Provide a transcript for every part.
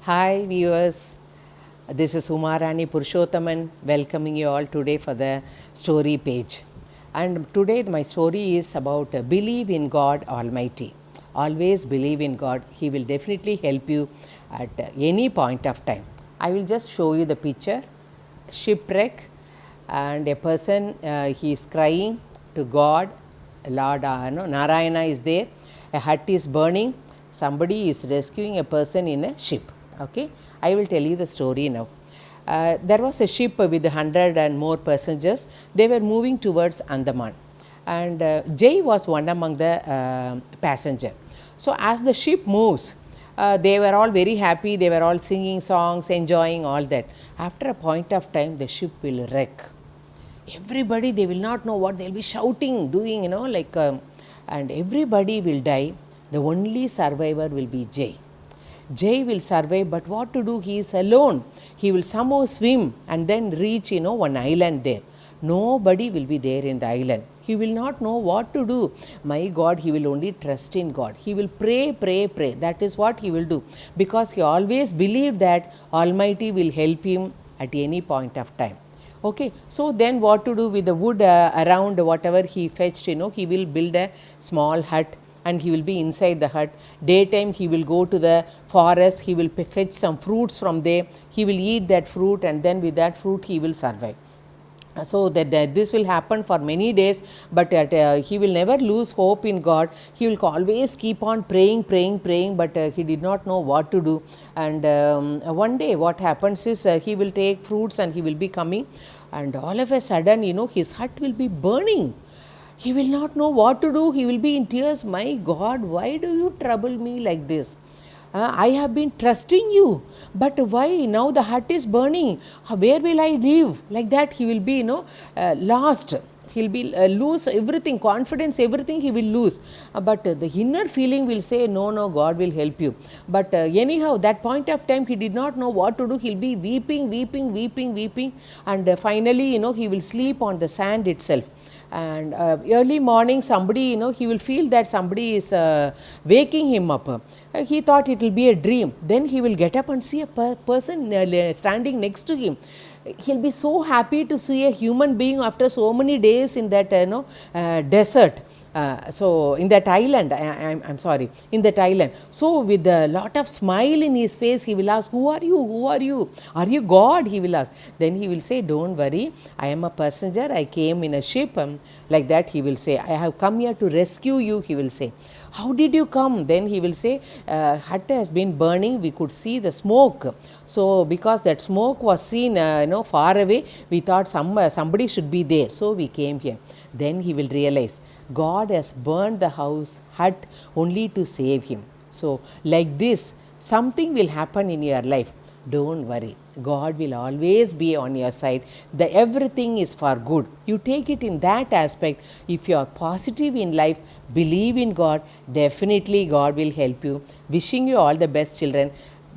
Hi viewers, this is Umarani Purushothaman welcoming you all today for the story page. And today my story is about believe in God Almighty. Always believe in God, He will definitely help you at any point of time. I will just show you the picture, shipwreck, and a person he is crying to God, Lord Narayana is there, a hut is burning, somebody is rescuing a person in a ship. Okay, I will tell you the story now. There was a ship with 100 and more passengers. They were moving towards Andaman, and Jay was one among the passenger. So as the ship moves, they were all very happy. They were all singing songs, enjoying all that. After a point of time, the ship will wreck. Everybody, they will not know what they'll be shouting, doing, and everybody will die. The only survivor will be Jay. Jay will survive, but what to do? He is alone. He will somehow swim and then reach, one island there. Nobody will be there in the island. He will not know what to do. My God, he will only trust in God. He will pray, pray, pray. That is what he will do, because he always believed that Almighty will help him at any point of time. Okay, so then what to do with the wood around whatever he fetched, he will build a small hut and he will be inside the hut. Daytime he will go to the forest, he will fetch some fruits from there, he will eat that fruit, and then with that fruit he will survive. So that this will happen for many days, but he will never lose hope in God. He will always keep on praying, praying, praying, but he did not know what to do. And one day what happens is he will take fruits and he will be coming, and all of a sudden, his hut will be burning. He will not know what to do. He will be in tears. My God, why do you trouble me like this? I have been trusting you, but why now the hut is burning? Where will I live? Like that he will be, lost. He will be lose everything, confidence, everything he will lose. But the inner feeling will say, no, God will help you. But anyhow, that point of time he did not know what to do. He will be weeping, weeping, weeping, weeping, and finally, he will sleep on the sand itself. And early morning somebody, he will feel that somebody is waking him up. He thought it will be a dream. Then he will get up and see a person standing next to him. He'll be so happy to see a human being after so many days in that desert. So in that island, I'm sorry, in that island. So with a lot of smile in his face, he will ask, who are you? Who are you? Are you God? He will ask. Then he will say, don't worry, I am a passenger. I came in a ship. Like that he will say, I have come here to rescue you, he will say. How did you come? Then he will say, hut has been burning. We could see the smoke. So because that smoke was seen far away, we thought somebody should be there. So we came here. Then he will realize God has burned the hut only to save him. So like this, something will happen in your life. Don't worry. God will always be on your side. Everything is for good. You take it in that aspect. If you are positive in life, believe in God, definitely God will help you. Wishing you all the best, children.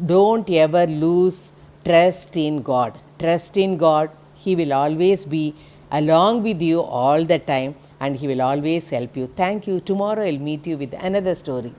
Don't ever lose trust in God. Trust in God. He will always be along with you all the time, and He will always help you. Thank you. Tomorrow I'll meet you with another story.